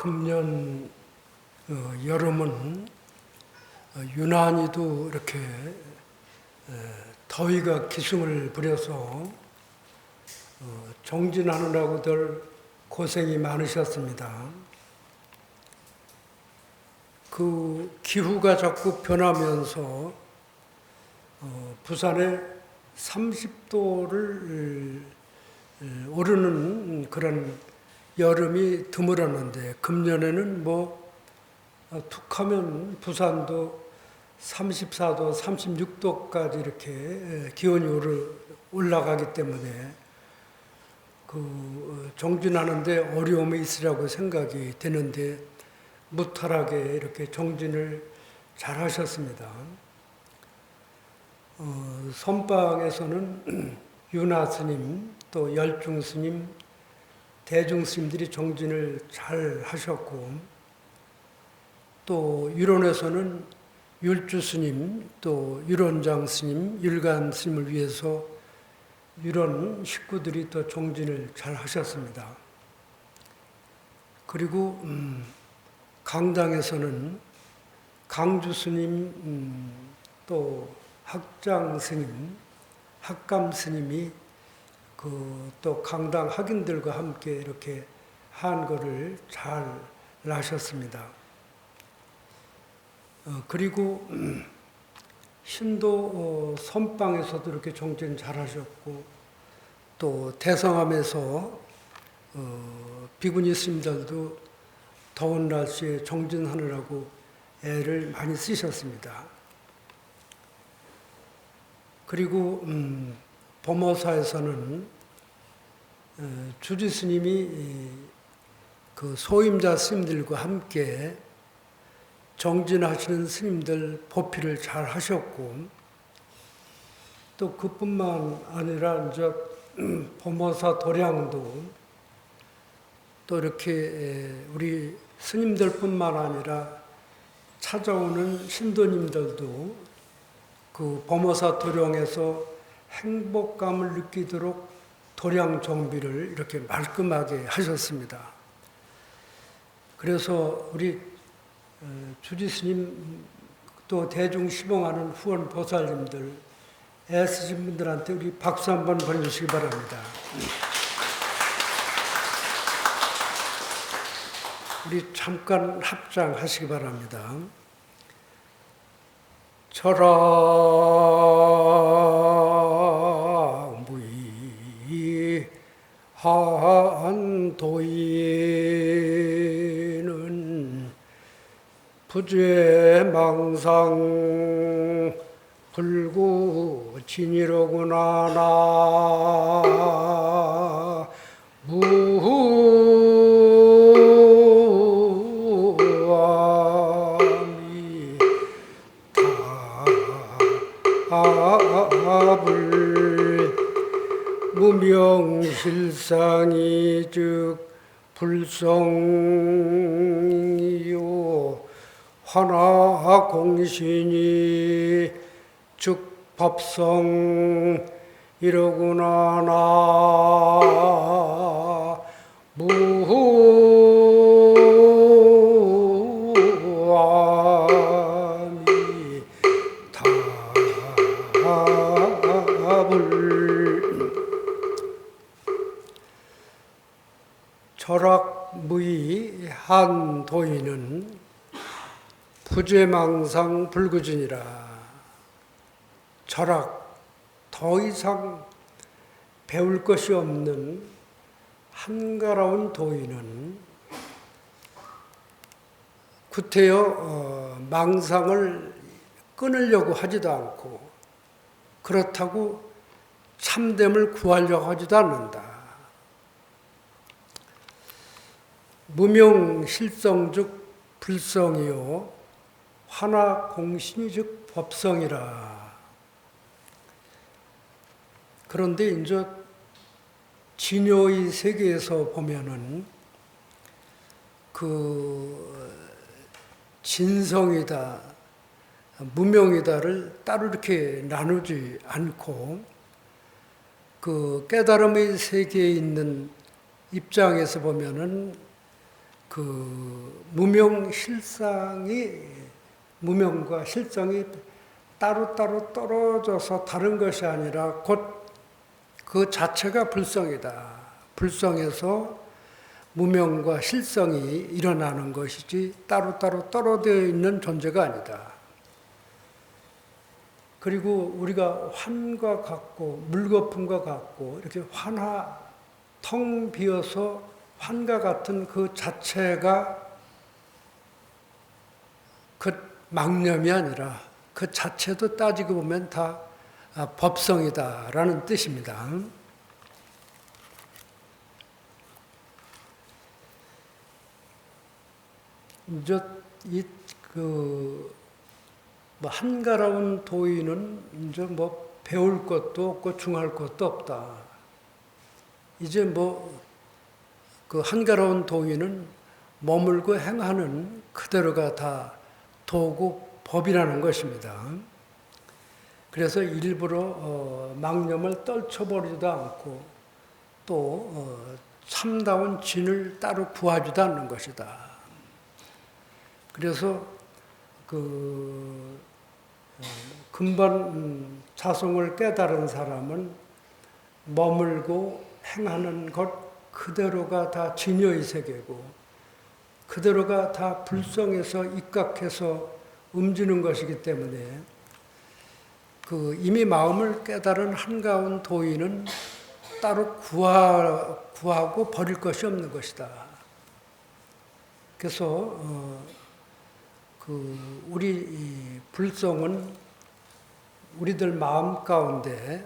금년 여름은 유난히도 이렇게 더위가 기승을 부려서 정진하느라고들 고생이 많으셨습니다. 그 기후가 자꾸 변하면서 부산에 30도를 오르는 그런 여름이 드물었는데 금년에는 툭하면 부산도 34도, 36도까지 이렇게 기온이 올라가기 때문에 그 정진하는데 어려움이 있으라고 생각이 되는데 무탈하게 이렇게 정진을 잘 하셨습니다. 선방에서는 윤하 스님, 또 열중 스님, 대중 스님들이 정진을 잘 하셨고, 또 유론에서는 율주 스님, 또 유론장 스님, 율감 스님을 위해서 유론 식구들이 또 정진을 잘 하셨습니다. 그리고 강당에서는 강주 스님, 또 학장 스님, 학감 스님이 또 강당 학인들과 함께 이렇게 한거를 잘 하셨습니다. 그리고 신도 선방에서도 이렇게 정진 잘 하셨고, 또 대성함에서 비구니 스님들도 더운 날씨에 정진하느라고 애를 많이 쓰셨습니다. 그리고 범어사에서는 주지 스님이 그 소임자 스님들과 함께 정진하시는 스님들 보필을 잘 하셨고, 또 그뿐만 아니라 이제 범어사 도량도 또 이렇게 우리 스님들뿐만 아니라 찾아오는 신도님들도 그 범어사 도량에서 행복감을 느끼도록 도량 정비를 이렇게 말끔하게 하셨습니다. 그래서 우리 주지 스님 또 대중 시봉하는 후원 보살님들 애쓰신 분들한테 우리 박수 한번 보내주시기 바랍니다. 우리 잠깐 합장하시기 바랍니다. 철학무이 한도인은 부재망상 불구진이로구나 나 무아미 답을 무명실상이 즉 불성이요 화나공신이 즉 법성 이러구나 나 무아미 답을 철학무의 한도인은 부재망상 불구진이라. 철학, 더 이상 배울 것이 없는 한가로운 도인은 구태여 망상을 끊으려고 하지도 않고 그렇다고 참됨을 구하려고 하지도 않는다. 무명실성즉 불성이요 화나공신이 즉 법성이라. 그런데 이제 진요의 세계에서 보면은 그 진성이다, 무명이다를 따로 이렇게 나누지 않고 그 깨달음의 세계에 있는 입장에서 보면은 그 무명과 실성이 따로따로 떨어져서 다른 것이 아니라 곧 그 자체가 불성이다. 불성에서 무명과 실성이 일어나는 것이지 따로따로 떨어져 있는 존재가 아니다. 그리고 우리가 환과 같고 물거품과 같고 이렇게 텅 비어서 환과 같은 그 자체가 그 망념이 아니라 그 자체도 따지고 보면 다 법성이다라는 뜻입니다. 이제 한가로운 도인은 이제 배울 것도 없고 중할 것도 없다. 이제 그 한가로운 도인은 머물고 행하는 그대로가 다 도고 법이라는 것입니다. 그래서 일부러 망념을 떨쳐버리지도 않고 또 참다운 진을 따로 구하지도 않는 것이다. 그래서 근본 자성을 깨달은 사람은 머물고 행하는 것 그대로가 다 진여의 세계고 그대로가 다 불성에서 입각해서 움직이는 것이기 때문에 이미 마음을 깨달은 한가운 도인은 따로 구하고 버릴 것이 없는 것이다. 그래서 우리 불성은 우리들 마음 가운데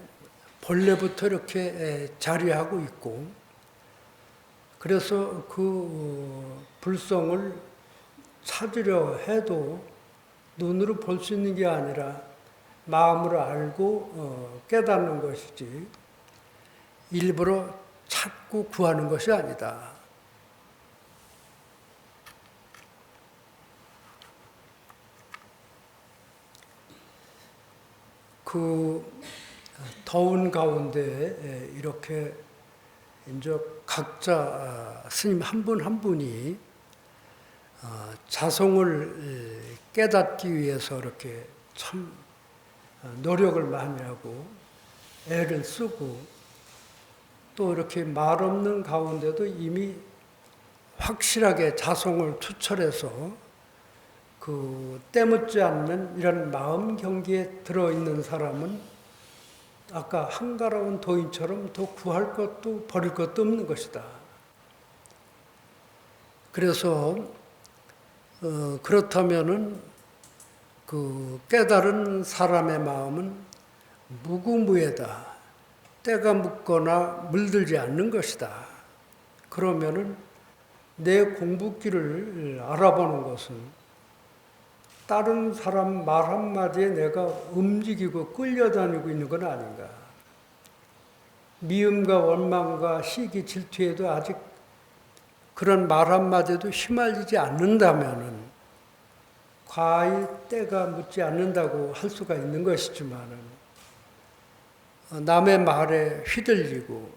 본래부터 이렇게 자리하고 있고, 그래서 그 불성을 찾으려 해도 눈으로 볼 수 있는 게 아니라 마음으로 알고 깨닫는 것이지 일부러 찾고 구하는 것이 아니다. 더운 가운데 이렇게 이제 각자 스님 한 분 한 분이 자성을 깨닫기 위해서 이렇게 참 노력을 많이 하고 애를 쓰고 또 이렇게 말 없는 가운데도 이미 확실하게 자성을 투철해서 때묻지 않는 이런 마음 경기에 들어있는 사람은 아까 한가로운 도인처럼 더 구할 것도 버릴 것도 없는 것이다. 그래서 그렇다면은 깨달은 사람의 마음은 무구무해다. 때가 묻거나 물들지 않는 것이다. 그러면은 내 공부길을 알아보는 것은 다른 사람 말 한마디에 내가 움직이고 끌려다니고 있는 건 아닌가. 미움과 원망과 시기, 질투에도 아직 그런 말 한마디에도 휘말리지 않는다면은 과히 때가 묻지 않는다고 할 수가 있는 것이지만은 남의 말에 휘둘리고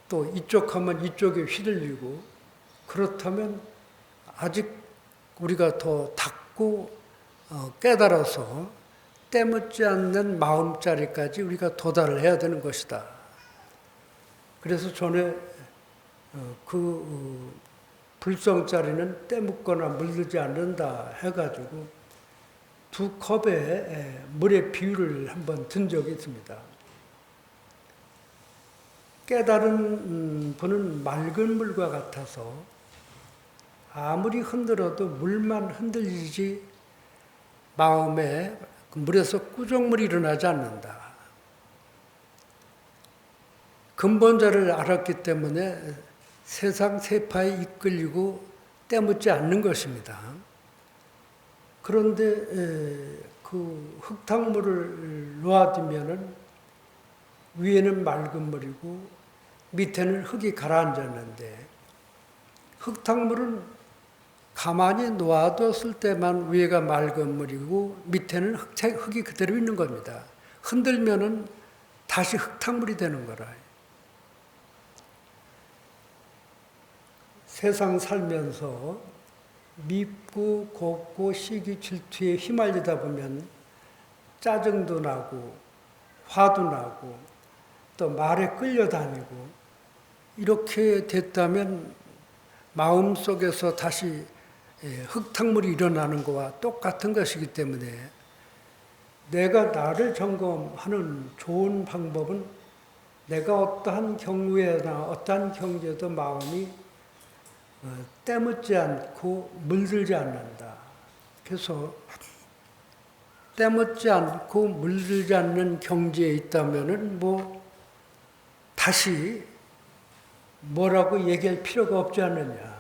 또 이쪽 하면 이쪽에 휘둘리고 그렇다면 아직 우리가 더 닦고 깨달아서 때묻지 않는 마음자리까지 우리가 도달을 해야 되는 것이다. 그래서 전에 불성자리는 때묻거나 물들지 않는다 해가지고 2컵의 물의 비율을 한번 든 적이 있습니다. 깨달은 분은 맑은 물과 같아서 아무리 흔들어도 물만 흔들리지 마음에 물에서 꾸정물이 일어나지 않는다. 근본자를 알았기 때문에 세상 세파에 이끌리고 때묻지 않는 것입니다. 그런데 흙탕물을 놓아두면은 위에는 맑은 물이고 밑에는 흙이 가라앉았는데 흙탕물은 가만히 놓아뒀을 때만 위에가 맑은 물이고 밑에는 흙이 그대로 있는 겁니다. 흔들면은 다시 흙탕물이 되는 거라. 세상 살면서 밉고 곱고 시기 질투에 휘말리다 보면 짜증도 나고 화도 나고 또 말에 끌려다니고 이렇게 됐다면 마음속에서 다시 흙탕물이 일어나는 것과 똑같은 것이기 때문에 내가 나를 점검하는 좋은 방법은 내가 어떠한 경우에나 어떠한 경제도 마음이 때묻지 않고 물들지 않는다. 그래서 때묻지 않고 물들지 않는 경지에 있다면은 다시 뭐라고 얘기할 필요가 없지 않느냐.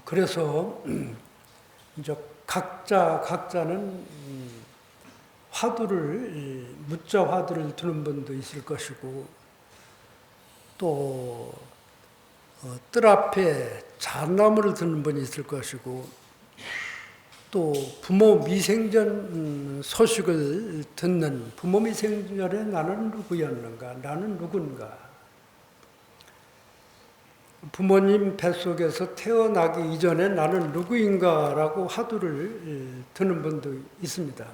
그래서 이제 각자는 묻자 화두를 두는 분도 있을 것이고, 또 뜰 앞에 잣나무를 두는 분이 있을 것이고, 또 부모 미생전 소식을 듣는 부모 미생전에 나는 누구였는가, 나는 누군가. 부모님 뱃속에서 태어나기 이전에 나는 누구인가라고 화두를 드는 분도 있습니다.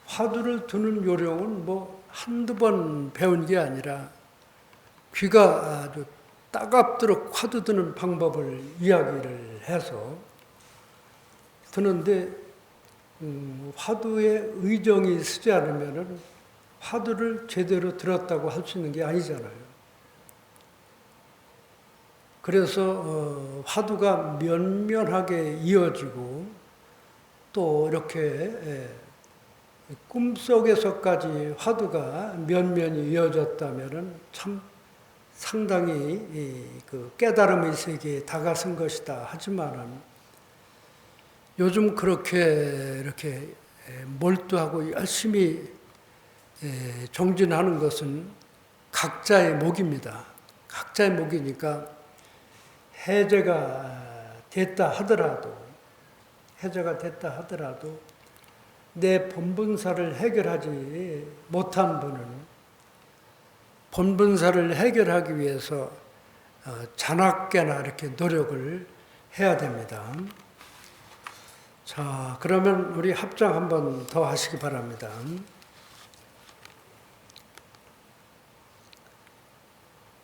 화두를 드는 요령은 한두 번 배운 게 아니라 귀가 아주 따갑도록 화두 드는 방법을 이야기를 해서 드는데, 화두에 의정이 쓰지 않으면 화두를 제대로 들었다고 할 수 있는 게 아니잖아요. 그래서 화두가 면면하게 이어지고 또 이렇게 꿈속에서까지 화두가 면면이 이어졌다면 참 상당히 그 깨달음의 세계에 다가선 것이다. 하지만은 요즘 이렇게 몰두하고 열심히 정진하는 것은 각자의 목입니다. 각자의 목이니까 해제가 됐다 하더라도 내 본분사를 해결하지 못한 분은 본분사를 해결하기 위해서 자나깨나 이렇게 노력을 해야 됩니다. 자, 그러면 우리 합장 한번 더 하시기 바랍니다.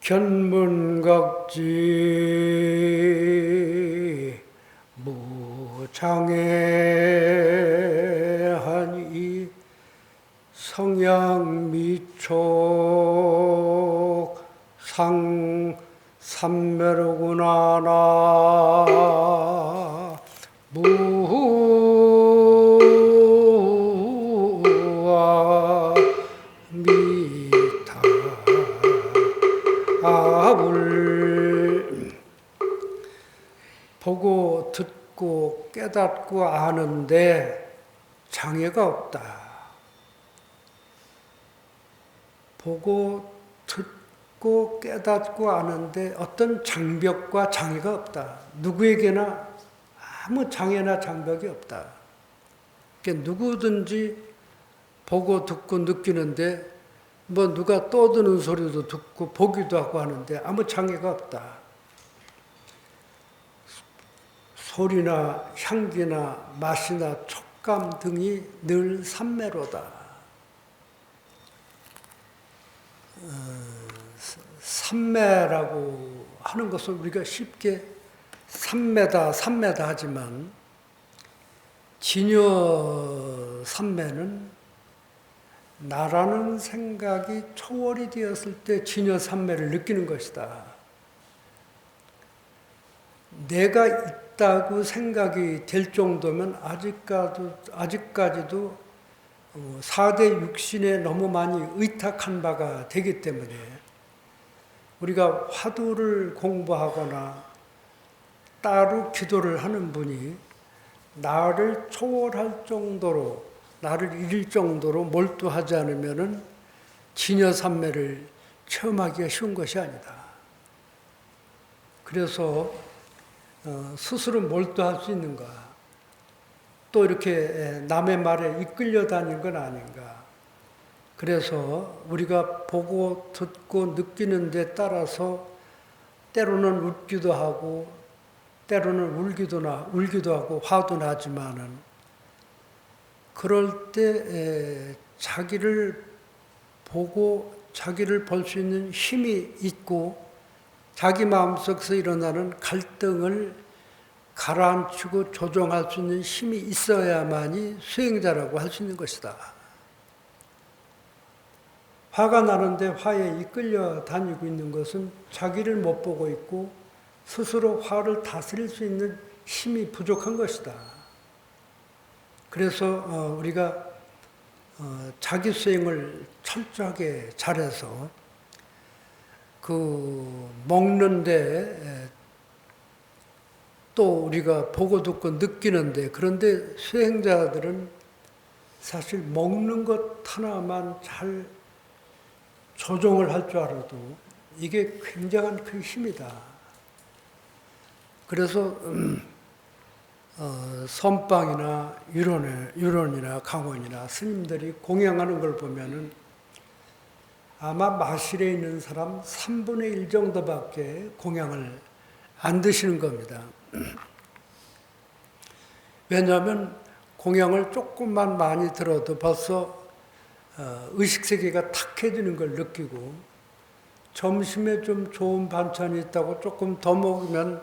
견문각지 무장애하니 성향미촉 삼매로구나 나 무아 미타 아불. 보고 듣고 깨닫고 아는데 장애가 없다. 보고 듣고 깨닫고 아는데 어떤 장벽과 장애가 없다. 누구에게나 아무 장애나 장벽이 없다. 그러니까 누구든지 보고 듣고 느끼는데 누가 떠드는 소리도 듣고 보기도 하고 하는데 아무 장애가 없다. 소리나 향기나 맛이나 촉감 등이 늘 삼매로다. 삼매라고 하는 것을 우리가 쉽게 삼매다 하지만 진여 삼매는 나라는 생각이 초월이 되었을 때 진여 삼매를 느끼는 것이다. 내가 있다고 생각이 될 정도면 아직까지도 4대 육신에 너무 많이 의탁한 바가 되기 때문에 우리가 화두를 공부하거나 따로 기도를 하는 분이 나를 초월할 정도로, 나를 이길 정도로 몰두하지 않으면은 진여삼매를 체험하기가 쉬운 것이 아니다. 그래서 스스로 몰두할 수 있는가, 또 이렇게 남의 말에 이끌려 다니는 건 아닌가, 그래서 우리가 보고 듣고 느끼는 데 따라서 때로는 웃기도 하고 때로는 울기도 하고 화도 나지만은 그럴 때 자기를 보고 자기를 볼 수 있는 힘이 있고 자기 마음속에서 일어나는 갈등을 가라앉히고 조정할 수 있는 힘이 있어야만이 수행자라고 할 수 있는 것이다. 화가 나는데 화에 이끌려 다니고 있는 것은 자기를 못 보고 있고 스스로 화를 다스릴 수 있는 힘이 부족한 것이다. 그래서 우리가 자기 수행을 철저하게 잘해서 먹는데 또 우리가 보고 듣고 느끼는데 그런데 수행자들은 사실 먹는 것 하나만 잘 조정을 할 줄 알아도 이게 굉장한 큰 힘이다. 그래서 선방이나 유론이나 강원이나 스님들이 공양하는 걸 보면은 아마 마실에 있는 사람 3분의 1 정도밖에 공양을 안 드시는 겁니다. 왜냐하면 공양을 조금만 많이 들어도 벌써 의식세계가 탁해지는 걸 느끼고 점심에 좀 좋은 반찬이 있다고 조금 더 먹으면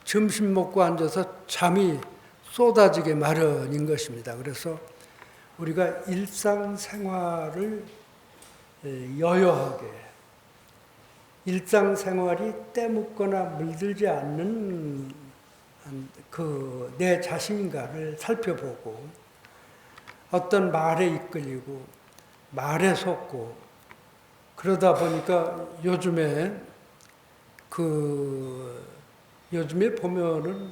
점심 먹고 앉아서 잠이 쏟아지게 마련인 것입니다. 그래서 우리가 일상생활을 여여하게 일상생활이 때묻거나 물들지 않는 내 자신인가를 살펴보고 어떤 말에 이끌리고 말에 속고 그러다 보니까 요즘에 보면은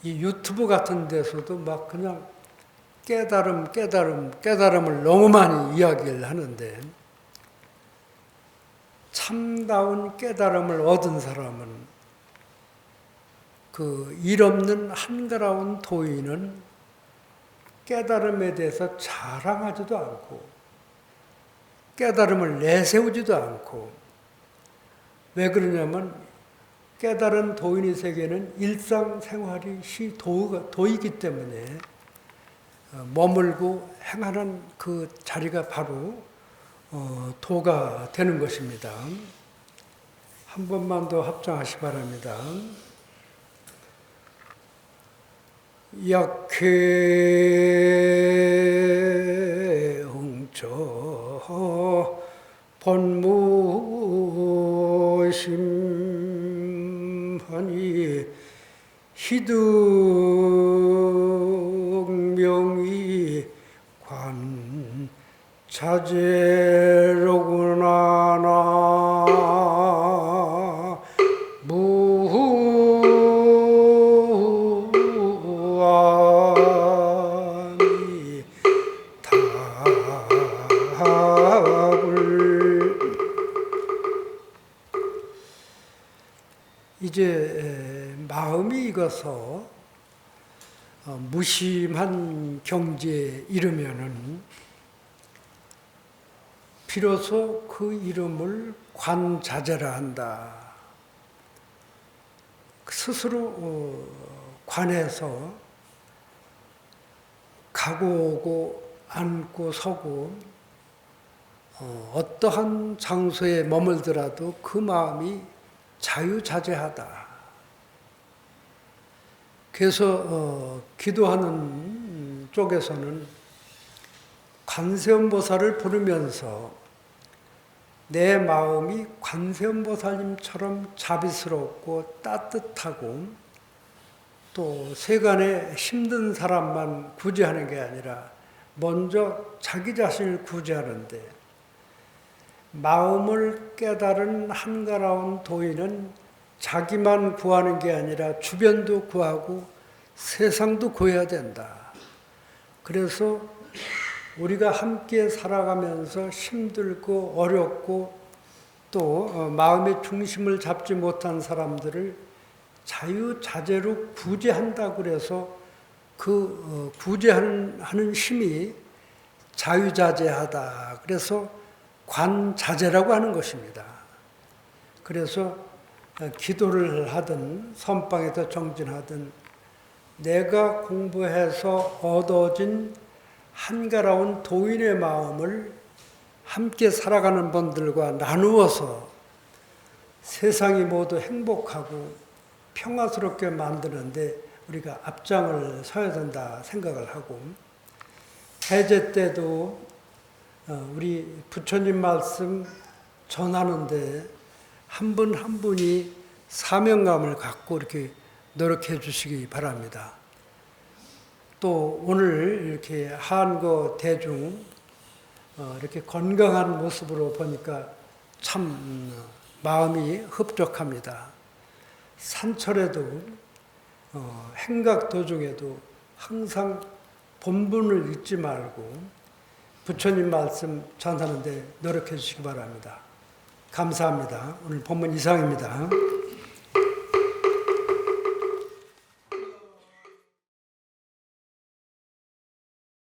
이 유튜브 같은 데서도 막 그냥 깨달음을 너무 많이 이야기를 하는데 참다운 깨달음을 얻은 사람은 일 없는 한가로운 도인은 깨달음에 대해서 자랑하지도 않고 깨달음을 내세우지도 않고 왜 그러냐면 깨달은 도인의 세계는 일상생활이 도이기 때문에 머물고 행하는 그 자리가 바로 도가 되는 것입니다. 한 번만 더 합장하시 바랍니다. 약해 흥처 본무심하니 희득명이 관 자제로구나 나 무아미 답을 이제 마음이 익어서 무심한 경지에 이르면은 비로소 그 이름을 관자재라 한다. 스스로 관해서 가고 오고 앉고 서고 어떠한 장소에 머물더라도 그 마음이 자유자재하다. 그래서 기도하는 쪽에서는 관세음보살을 부르면서 내 마음이 관세음보살님처럼 자비스럽고 따뜻하고 또 세간에 힘든 사람만 구제하는 게 아니라 먼저 자기 자신을 구제하는데 마음을 깨달은 한가로운 도인은 자기만 구하는 게 아니라 주변도 구하고 세상도 구해야 된다. 그래서 우리가 함께 살아가면서 힘들고 어렵고 또 마음의 중심을 잡지 못한 사람들을 자유자재로 구제한다고 그래서 그 구제하는 힘이 자유자재하다. 그래서 관자재라고 하는 것입니다. 그래서 기도를 하든 선방에서 정진하든 내가 공부해서 얻어진 한가로운 도인의 마음을 함께 살아가는 분들과 나누어서 세상이 모두 행복하고 평화스럽게 만드는데 우리가 앞장을 서야 된다 생각을 하고, 해제 때도 우리 부처님 말씀 전하는데 한 분 한 분이 사명감을 갖고 이렇게 노력해 주시기 바랍니다. 또 오늘 이렇게 한거 대중 이렇게 건강한 모습으로 보니까 참 마음이 흡족합니다. 산철에도 행각 도중에도 항상 본분을 잊지 말고 부처님 말씀 전하는데 노력해 주시기 바랍니다. 감사합니다. 오늘 본문 이상입니다.